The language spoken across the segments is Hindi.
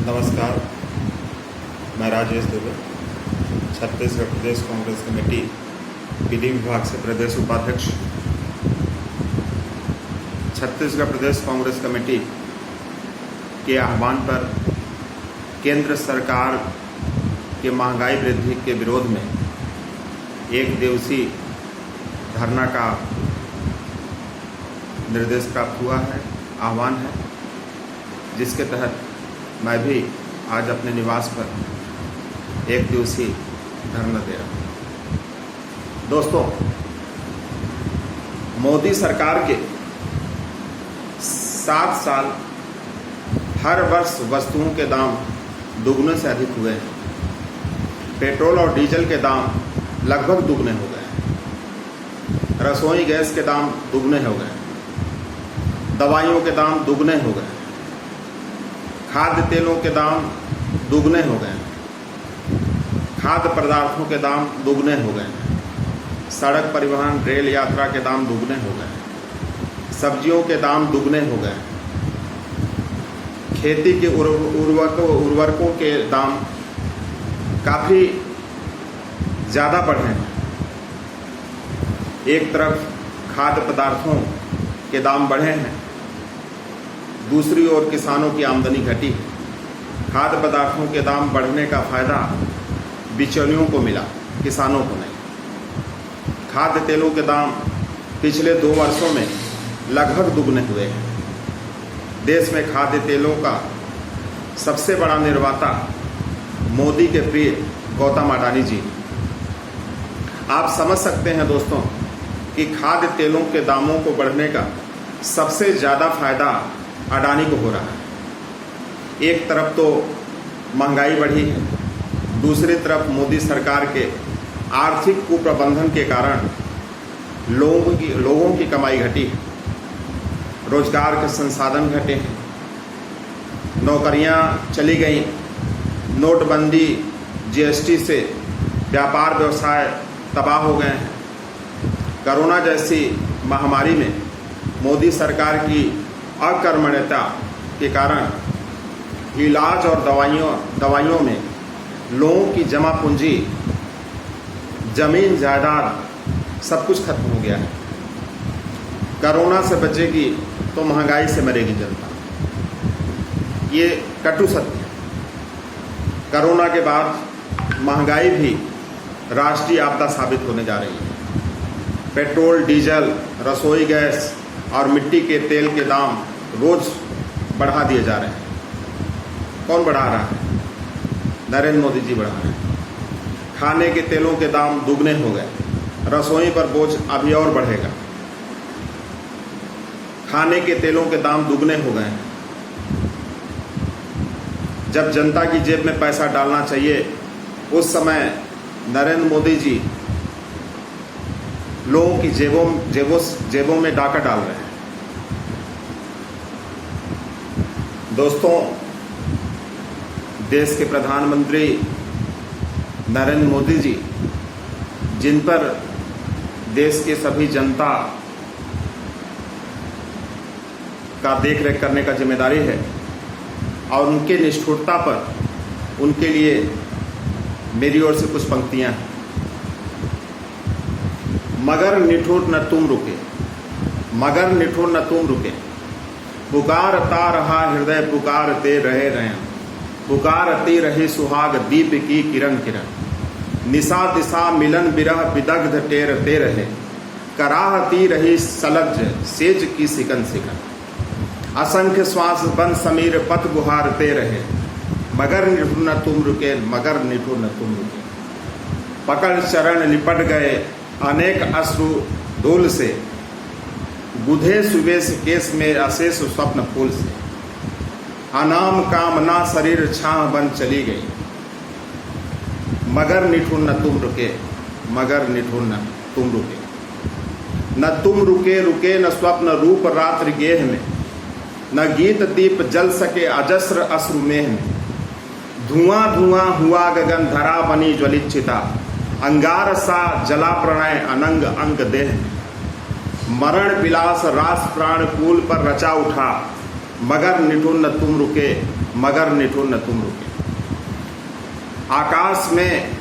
नमस्कार, मैं राजेश दुबे, छत्तीसगढ़ प्रदेश कांग्रेस कमेटी विधि विभाग से प्रदेश उपाध्यक्ष। छत्तीसगढ़ प्रदेश कांग्रेस कमेटी के आह्वान पर केंद्र सरकार के महंगाई वृद्धि के विरोध में एक दिवसीय धरना का निर्देश प्राप्त हुआ है, आह्वान है, जिसके तहत मैं भी आज अपने निवास पर एक दिवसीय धरना दे रहा हूँ। दोस्तों, मोदी सरकार के 7 साल हर वर्ष वस्तुओं के दाम दुगने से अधिक हुए हैं। पेट्रोल और डीजल के दाम लगभग दुगने हो गए हैं। रसोई गैस के दाम दुगने हो गए हैं। दवाइयों के दाम दुगने हो गए हैं। खाद्य तेलों के दाम दुगने हो गए हैं। खाद्य पदार्थों के दाम दुगने हो गए हैं। सड़क परिवहन रेल यात्रा के दाम दुगने हो गए हैं। सब्जियों के दाम दुगने हो गए हैं। खेती के उर्वरकों के दाम काफ़ी ज़्यादा बढ़े हैं। एक तरफ खाद्य पदार्थों के दाम बढ़े हैं, दूसरी ओर किसानों की आमदनी घटी है। खाद्य पदार्थों के दाम बढ़ने का फायदा बिचौलियों को मिला, किसानों को नहीं। खाद्य तेलों के दाम पिछले 2 वर्षों में लगभग दुगने हुए हैं। देश में खाद्य तेलों का सबसे बड़ा निर्माता मोदी के प्रिय गौतम अडानी जी। आप समझ सकते हैं दोस्तों कि खाद्य तेलों के दामों को बढ़ने का सबसे ज़्यादा फायदा अडानी को हो रहा है। एक तरफ तो महंगाई बढ़ी है, दूसरी तरफ मोदी सरकार के आर्थिक कुप्रबंधन के कारण लोगों की कमाई घटी है, रोजगार के संसाधन घटे हैं, नौकरियां चली गई, नोटबंदी जीएसटी से व्यापार व्यवसाय तबाह हो गए हैं। कोरोना जैसी महामारी में मोदी सरकार की अकर्मण्यता के कारण इलाज और दवाइयों में लोगों की जमा पूंजी, जमीन जायदाद सब कुछ खत्म हो गया है। कोरोना से बचेगी तो महंगाई से मरेगी जनता, ये कटु सत्य है। कोरोना के बाद महंगाई भी राष्ट्रीय आपदा साबित होने जा रही है। पेट्रोल, डीजल, रसोई गैस और मिट्टी के तेल के दाम रोज बढ़ा दिए जा रहे हैं। कौन बढ़ा रहा है? नरेंद्र मोदी जी बढ़ा रहे हैं। खाने के तेलों के दाम दुगने हो गए। रसोई पर बोझ अभी और बढ़ेगा। खाने के तेलों के दाम दुगने हो गए हैं। जब जनता की जेब में पैसा डालना चाहिए, उस समय नरेंद्र मोदी जी लोगों की जेबों में डाका डाल रहे हैं। दोस्तों, देश के प्रधानमंत्री नरेंद्र मोदी जी, जिन पर देश के सभी जनता का देखरेख करने का जिम्मेदारी है, और उनके निष्ठुरता पर उनके लिए मेरी ओर से कुछ पंक्तियां हैं। मगर निठुर न तुम रुके, मगर निठुर न तुम रुके, पुकारता रहा हृदय पुकारते रहे, पुकारती रही सुहाग दीप की किरण किरण, निशा दिशा मिलन बिरह विदग्ध टेरते रहे, कराहती रही सलज सेज की सिकन सिकन, असंख्य श्वास बन समीर पथ गुहारते रहे, मगर निठुर न तुम रुके, मगर निठुर न तुम रुके। पकड़ चरण लिपट गए अनेक अश्रु धूल से, गुधे सुबेश केस में अशेष स्वप्न फूल से, अनाम कामना शरीर छाह बन चली गई, मगर निठुर न तुम रुके, मगर निठुर न तुम रुके। न तुम रुके रुके न स्वप्न रूप रात्रि गेह में, न गीत दीप जल सके अजस्र अश्रु मेह में, धुआं धुआं हुआ गगन धरा बनी ज्वलित चिता, अंगार सा जला प्रणय अनंग अंग देह, मरण विलास रास प्राण कूल पर रचा उठा, मगर निठुर न तुम रुके, मगर निठुर न तुम रुके। आकाश में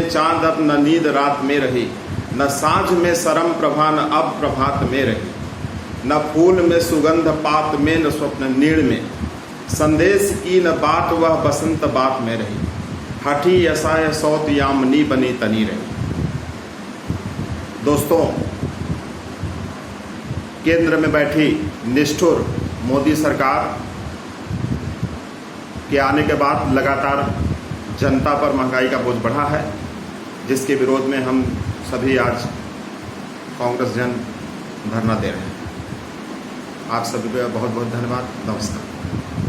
चांद अब न नींद रात में रही, न सांझ में सरम प्रभा न अब प्रभात में रही, न फूल में सुगंध पात में न स्वप्न नीड़ में, संदेश की न बात वह बसंत बात में रही, हठी यसाय सौत यामनी बनी तनी रही। दोस्तों, केंद्र में बैठी निष्ठुर मोदी सरकार के आने के बाद लगातार जनता पर महंगाई का बोझ बढ़ा है, जिसके विरोध में हम सभी आज कांग्रेस जन धरना दे रहे हैं। आप सभी को बहुत बहुत धन्यवाद। नमस्कार।